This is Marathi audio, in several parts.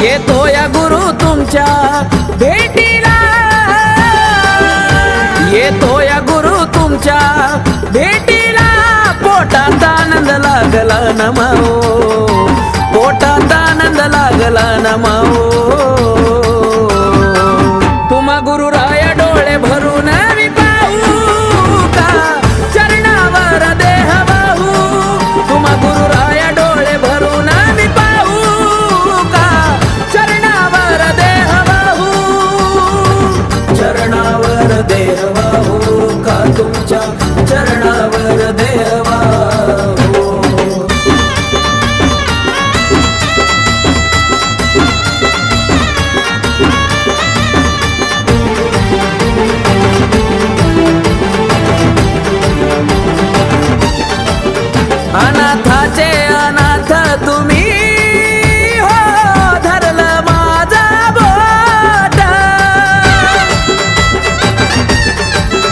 येतोय गुरु तुमच्या भेटीला, येतोय गुरु तुमच्या भेटीला, पोटात आनंद लागला न माओ, पोटात आनंद लागला न माओ. तुम्हा गुरुराया डोळे भरून मी पाहू का, चरणावर देह वाहू. तुम्हा गुरुराया डोळे भरून मी पाहू का, चरणावर देह वाहू. चरणावर देह वाहू का, तुमच्या चरणावर देह वाहू. अनाथाचे अनाथ तुम्ही हो, धरलं माझा बोट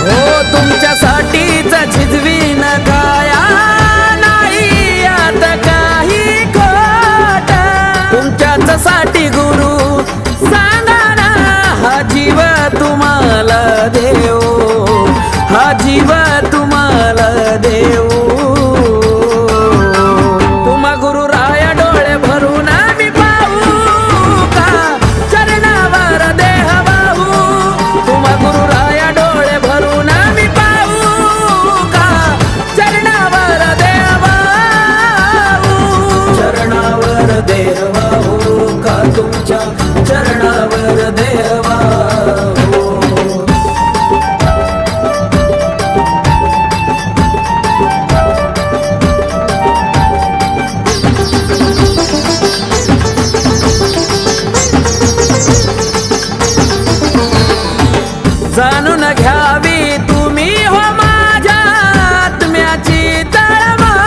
हो. तुमच्यासाठीच झिजवीन काया, नाही यात काही खोट. तुमच्याच साठी गुरु सांगा ना, हा जीव तुम्हाला देऊ, हा जीव तुम्हाला देऊ. तुमच्या चरणावर देह वाहू. जाणून घ्यावी तुम्ही हो माझ्या आत्म्याची तळमळ.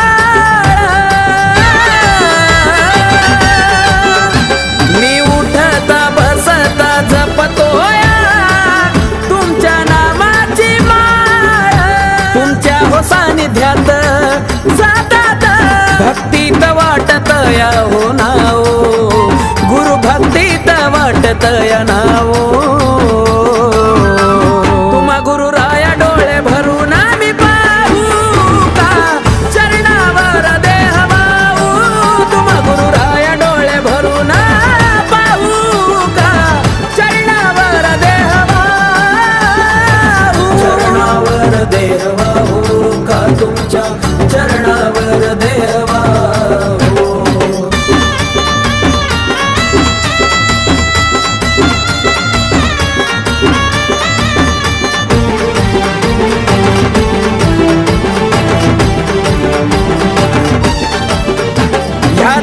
मी उठता बसता जपतोया तुमच्या नामाची माळ. तुमच्या हो सानिध्यात जातात भक्तीत वाटत या हो नाव, गुरु भक्तीत वाटत या नाव. तुम्हा गुरुराया डोळे भरून मी पाहू का, चरणावर देह वाहू. तुम्हा गुरुराया डोळे भरून पाहू का, चरणावर देह वाहू. चरणावर देह वाहू का, तुमच्या चरणावर देह वाहू.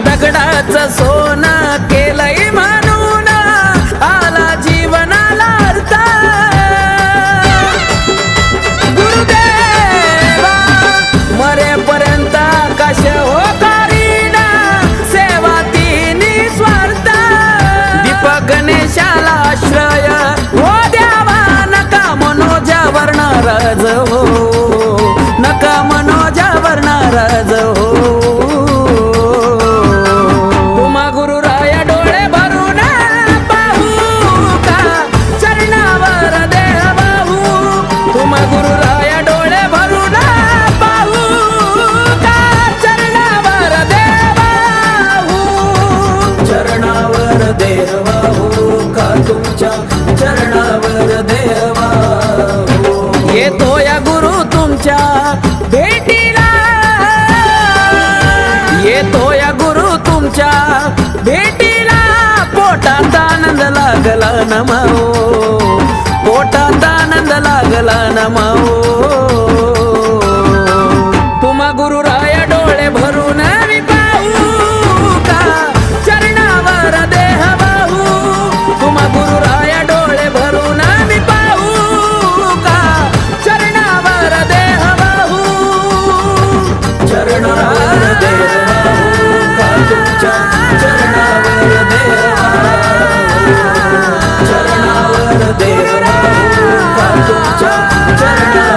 दगडाचं सोनं केलंय म्हणून आला जीवनाला अर्थ. गुरुदेवा मरेपर्यंत कश हो करीना सेवा ती निस्वार्थ. दीपक गणेशाला आश्रय हो द्यावा, नका मनोजावर नाराज हो, नका मनोजावर नाराज हो. देह वाहू का, तुमच्या चरणावर देह वाहू. येतोय गुरु तुमच्या भेटीला, येतोय गुरु तुमच्या भेटीला, पोटात आनंद लागला न माओ, पोटात आनंद लागला न माओ. तुम्हा गुरुराया डोळे भरून मी पाहू का, चरणावर देह वाहू. तुम्हा गुरुराया डोळे भरून मी पाहू का, चरणावर देह वाहू. चरणावर देह वाहू का, तुमच्या चरणावर तुझ्या चरणी